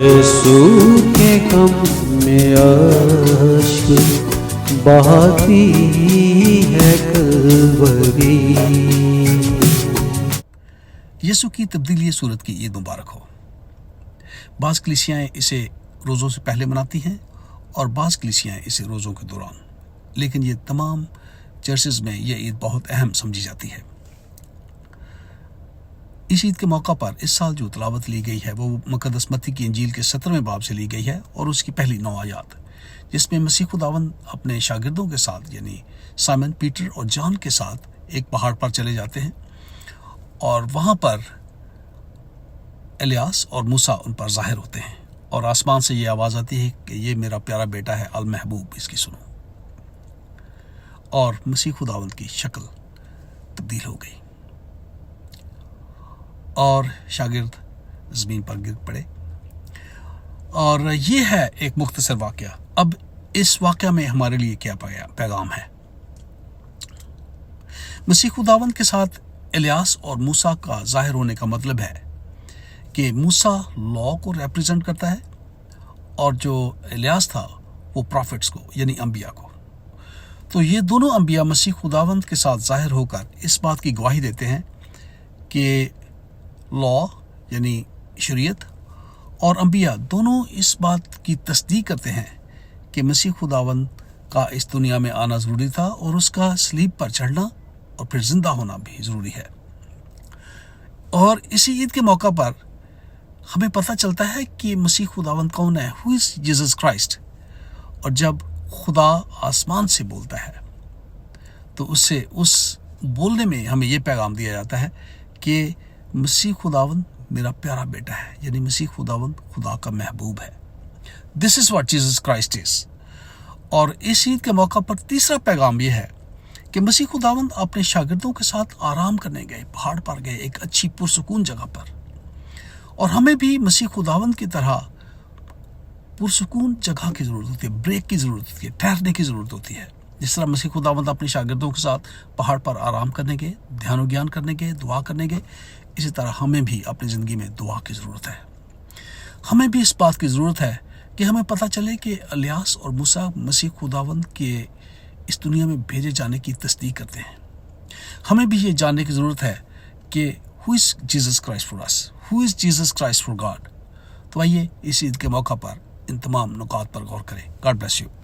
یسوع کے غم میں اشک بہاتی ہے کلوری۔ یسوع کی تبدیلی صورت کی عید مبارک ہو۔ بعض کلیسیاں اسے روزوں سے پہلے مناتی ہیں اور بعض کلیسیاں اسے روزوں کے دوران، لیکن یہ تمام چرچز میں یہ عید بہت اہم سمجھی جاتی ہے۔ اس عید کے موقع پر اس سال جو تلاوت لی گئی ہے وہ مقدس متی کی انجیل کے 17ویں باب سے لی گئی ہے اور اس کی پہلی 9 آیات، جس میں مسیح خداوند اپنے شاگردوں کے ساتھ یعنی سائمن، پیٹر اور جان کے ساتھ ایک پہاڑ پر چلے جاتے ہیں اور وہاں پر الیاس اور موسیٰ ان پر ظاہر ہوتے ہیں اور آسمان سے یہ آواز آتی ہے کہ یہ میرا پیارا بیٹا ہے المحبوب، اس کی سنو۔ اور مسیح خداوند کی شکل تبدیل ہو گئی اور شاگرد زمین پر گر پڑے۔ اور یہ ہے ایک مختصر واقعہ۔ اب اس واقعہ میں ہمارے لیے کیا پیغام ہے؟ مسیح خداوند کے ساتھ الیاس اور موسیٰ کا ظاہر ہونے کا مطلب ہے کہ موسیٰ لاء کو ریپریزنٹ کرتا ہے اور جو الیاس تھا وہ پرافٹس کو یعنی انبیاء کو۔ تو یہ دونوں انبیاء مسیح خداوند کے ساتھ ظاہر ہو کر اس بات کی گواہی دیتے ہیں کہ لاء یعنی شریعت اور انبیاء دونوں اس بات کی تصدیق کرتے ہیں کہ مسیح خداوند کا اس دنیا میں آنا ضروری تھا اور اس کا صلیب پر چڑھنا اور پھر زندہ ہونا بھی ضروری ہے۔ اور اسی عید کے موقع پر ہمیں پتہ چلتا ہے کہ مسیح خداوند کون ہے، ہو از جیسس کرائسٹ۔ اور جب خدا آسمان سے بولتا ہے تو اس بولنے میں ہمیں یہ پیغام دیا جاتا ہے کہ مسیح خداوند میرا پیارا بیٹا ہے، یعنی مسیح خداوند خدا کا محبوب ہے۔ دس از واٹ جیسس کرائسٹ از۔ اور اس عید کے موقع پر تیسرا پیغام یہ ہے کہ مسیح خداوند اپنے شاگردوں کے ساتھ آرام کرنے گئے، پہاڑ پر گئے، ایک اچھی پرسکون جگہ پر۔ اور ہمیں بھی مسیح خداوند کی طرح پرسکون جگہ کی ضرورت ہوتی ہے، بریک کی ضرورت ہوتی ہے، ٹھہرنے کی ضرورت ہوتی ہے۔ جس طرح مسیح خداوند اپنے شاگردوں کے ساتھ پہاڑ پر آرام کرنے گئے، دھیان و گیان کرنے گئے، دعا کرنے گئے، اسی طرح ہمیں بھی اپنی زندگی میں دعا کی ضرورت ہے۔ ہمیں بھی اس بات کی ضرورت ہے کہ ہمیں پتہ چلے کہ الیاس اور موسیٰ مسیح خداوند کے اس دنیا میں بھیجے جانے کی تصدیق کرتے ہیں۔ ہمیں بھی یہ جاننے کی ضرورت ہے کہ who is Jesus Christ for us? Who is Jesus Christ for God? تو آئیے اس عید کے موقع پر ان تمام نکات پر غور کریں۔ God bless you.